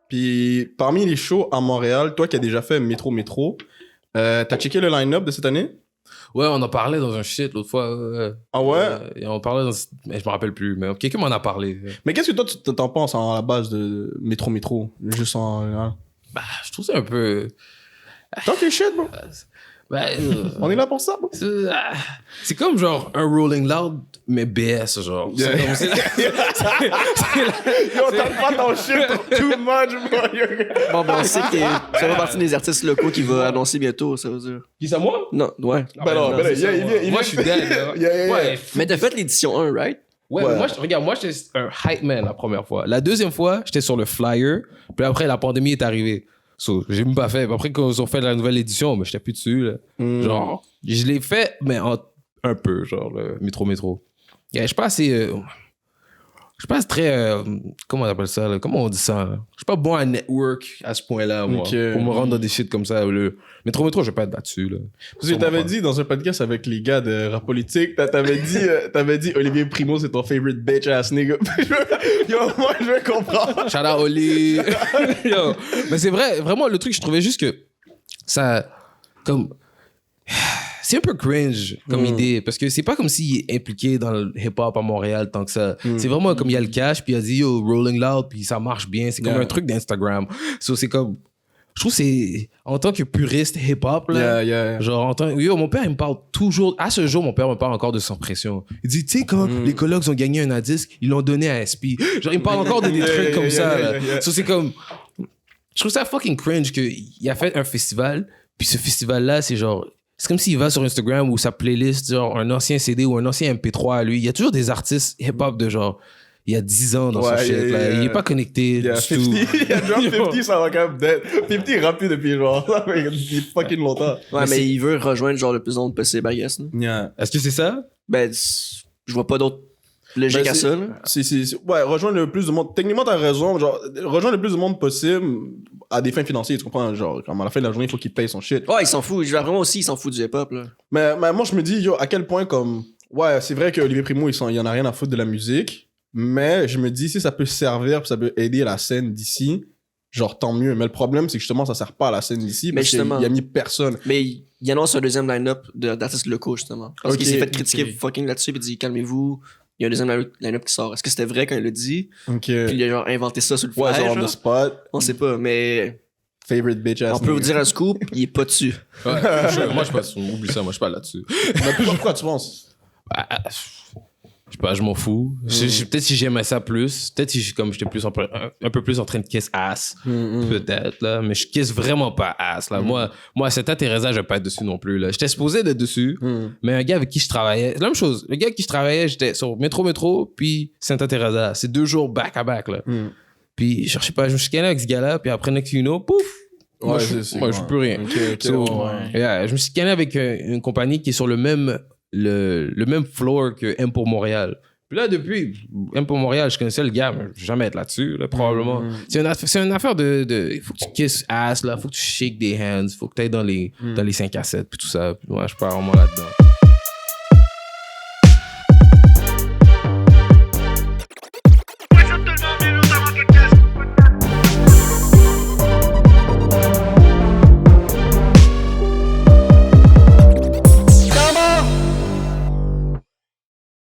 Puis parmi les shows à Montréal, toi qui as déjà fait Métro, t'as checké le line-up de cette année? Ouais, on en parlait dans un shit l'autre fois. Ah ouais? Et on parlait dans... Mais je me rappelle plus, mais quelqu'un m'en a parlé. Mais qu'est-ce que toi, tu t'en penses à la base de Métro? Juste en... Bah, je trouve ça un peu... Talk your shit, bro. On est là pour ça, bro. C'est comme genre un Rolling Loud, mais BS, genre. Yeah. C'est comme, Yo, t'as pas ton shit too much, bro. Bon, on sait que tu fais partie des artistes locaux qui va annoncer bientôt, ça veut dire. Qui ça, moi? Non, ouais. Ben non, c'est ça, il vient. moi, je suis dead, là. Yeah. Ouais, Mais t'as fait l'édition 1, right? Ouais, Ouais. mais moi, j'étais un hype man la première fois. La deuxième fois, j'étais sur le flyer. Puis après, la pandémie est arrivée. So, j'ai même pas fait. Puis après, quand ils ont fait la nouvelle édition, mais j'étais plus dessus. Là. Genre, je l'ai fait, mais un peu, genre, le métro. Yeah, je suis pas assez... je suis pas très... comment on appelle ça? Là? Comment on dit ça? Là? Je suis pas bon à network à ce point-là, moi. Ok. Pour me rendre dans des shit comme ça. Le métro, je vais pas être là-dessus. Là. Parce que t'avais dit dans un podcast avec les gars de rap politique, t'avais dit Olivier Primo c'est ton favorite bitch ass nigga. Yo, moi je vais comprendre. Shout out Oli. Yo. Mais c'est vrai, vraiment, le truc, je trouvais juste que ça... Comme... C'est un peu cringe comme idée, parce que c'est pas comme s'il est impliqué dans le hip-hop à Montréal tant que ça. C'est vraiment comme il y a le cash, puis il a dit yo, Rolling Loud, puis ça marche bien. C'est comme un truc d'Instagram. So, c'est comme... Je trouve que c'est... En tant que puriste hip-hop, là, Yeah. genre, yo, mon père, il me parle toujours... À ce jour, mon père me parle encore de Sans Pression. Il dit, tu sais, quand les colocs ont gagné un disque, ils l'ont donné à SP. Genre, il me parle encore de des trucs comme ça, là. So, c'est comme... Je trouve ça fucking cringe qu'il a fait un festival, puis ce festival-là, c'est genre... C'est comme s'il va sur Instagram ou sa playlist, genre un ancien CD ou un ancien MP3 à lui. Il y a toujours des artistes hip-hop de genre... Il y a 10 ans dans son shit, là. Il est pas connecté du tout. 50, il a drop 50, ça va quand même dead. 50 est rappé depuis genre, depuis fucking longtemps. Ouais, mais il veut rejoindre genre le plus de monde possible, I guess. Là. Yeah. Est-ce que c'est ça? Ben, je vois pas d'autre logique Ben, à ça. Là. Ouais, rejoindre le plus de monde. Techniquement, t'as raison. Genre, rejoindre le plus de monde possible à des fins financières, tu comprends? Genre, comme à la fin de la journée, il faut qu'il paye son shit. Ouais, il s'en fout. Je vais vraiment aussi, il s'en fout du hip-hop. Là. Mais moi, je me dis, yo, à quel point, comme. Ouais, c'est vrai qu'Olivier Primo, il en a rien à foutre de la musique. Mais je me dis, si ça peut servir, puis ça peut aider la scène d'ici, genre, tant mieux. Mais le problème, c'est que justement, ça sert pas à la scène d'ici. Mais Parce qu'il justement. y a mis personne. Mais il annonce un deuxième line-up d'artistes locaux, justement. Parce Ok, qu'il s'est fait critiquer ok. fucking là-dessus, puis il dit calmez-vous, il y a un deuxième line-up qui sort. Est-ce que c'était vrai quand il l'a dit? Ok. Puis il a genre inventé ça sur le Ouais, flash. genre, on the spot. On sait pas, mais Favorite bitch ass. on peut vous dire un scoop, il est pas dessus. Ouais, moi, je passe. Oublie ça, moi, je suis pas là-dessus. Mais plus pourquoi tu penses? Je sais pas, je m'en fous. Peut-être si j'aimais ça plus. Peut-être si comme j'étais plus un peu plus en train de kiss ass. Peut-être, là. Mais je kiss vraiment pas ass, là. Moi, Santa Teresa, je vais pas être dessus non plus, là. J'étais supposé d'être dessus. Mais un gars avec qui je travaillais, la même chose. Le gars avec qui je travaillais, j'étais sur Métro, puis Santa Teresa. C'est 2 jours back à back, là. Puis, je sais pas, je me suis canné avec ce gars-là, puis après, next you know, pouf! Moi, je suis plus rien. Ok, So, ouais. yeah, je me suis canné avec une compagnie qui est sur le même floor que M pour Montréal. Puis là, depuis M pour Montréal, je connaissais le gars, mais je vais jamais être là-dessus, là, probablement. C'est une affaire de... Il faut que tu kisses ass, là. Il faut que tu shake des hands. Il faut que tu ailles dans les 5 à 7, puis tout ça. Puis moi, je suis pas vraiment là-dedans.